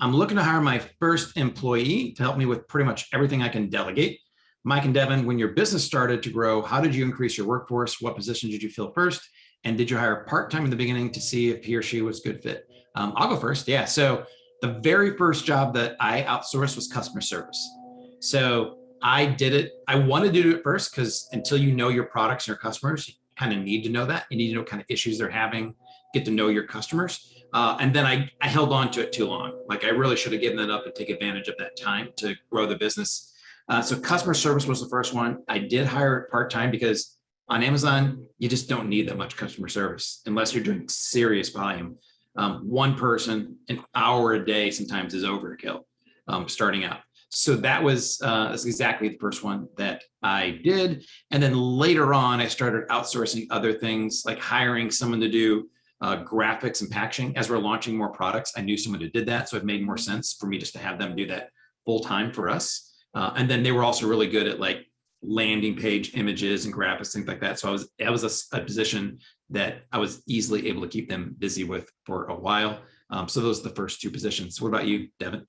I'm looking to hire my first employee to help me with pretty much everything I can delegate. Mike and Devin, when your business started to grow, how did you increase your workforce? What position did you fill first? And did you hire part-time in the beginning to see if he or she was a good fit? I'll go first. Yeah. So the very first job that I outsourced was customer service. So I did it. I wanted to do it first because until you know your products and your customers, you kind of need to know that. You need to know what kind of issues they're having, get to know your customers. And then I held on to it too long. Like I really should have given that up and take advantage of that time to grow the business. So customer service was the first one. I did hire it part-time because on Amazon, you just don't need that much customer service unless you're doing serious volume. One person, an hour a day sometimes is overkill starting out. So that's exactly the first one that I did. And then later on, I started outsourcing other things like hiring someone to do graphics and packaging. As we're launching more products, I knew someone who did that. So it made more sense for me just to have them do that full time for us. And then they were also really good at like landing page images and graphics, things like that. So that was a position that I was easily able to keep them busy with for a while. So those are the first two positions. What about you, Devin?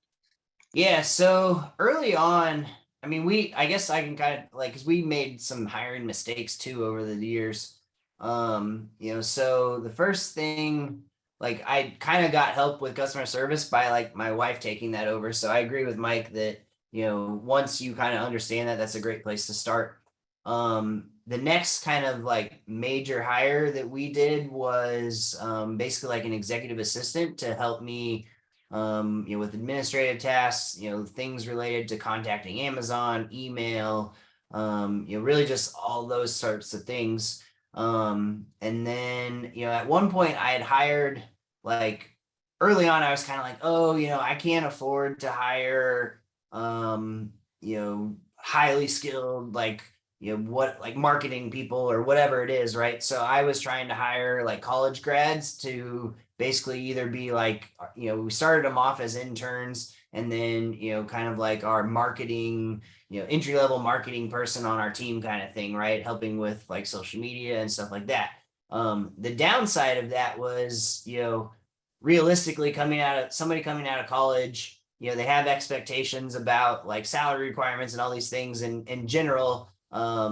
Yeah, so early on, I mean, I guess I can kind of like, because we made some hiring mistakes too over the years. So the first thing, like I kind of got help with customer service by like my wife taking that over. So I agree with Mike that, once you kind of understand that, that's a great place to start. The next kind of like major hire that we did was basically like an executive assistant to help me with administrative tasks, things related to contacting Amazon, email, really just all those sorts of things. And then, at one point I had hired like early on, I was kind of like, oh, I can't afford to hire, highly skilled, like, what like marketing people or whatever it is. Right. So I was trying to hire like college grads to basically either be like, we started them off as interns and then, kind of like our marketing, entry level marketing person on our team kind of thing, right? Helping with like social media and stuff like that. The downside of that was, realistically somebody coming out of college, they have expectations about like salary requirements and all these things. And in general, I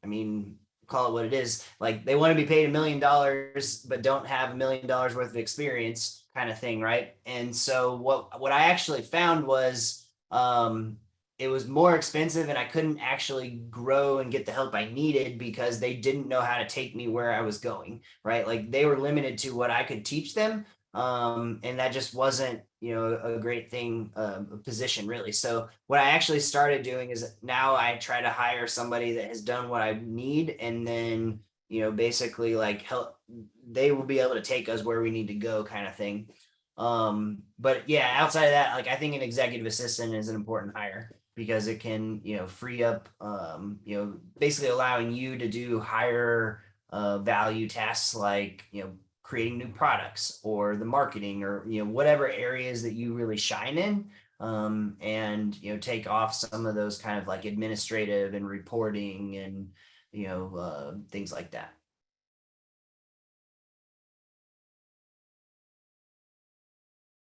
mean, call it what it is. Like they want to be paid $1 million, but don't have $1 million worth of experience kind of thing. Right. And so what I actually found was, it was more expensive and I couldn't actually grow and get the help I needed because they didn't know how to take me where I was going. Right. Like they were limited to what I could teach them. And that just wasn't, a great thing, position really. So what I actually started doing is now I try to hire somebody that has done what I need, and then, basically like help, they will be able to take us where we need to go kind of thing. But yeah, outside of that, like I think an executive assistant is an important hire because it can, free up, basically allowing you to do higher value tasks like, creating new products or the marketing or whatever areas that you really shine in, and take off some of those kind of like administrative and reporting and things like that.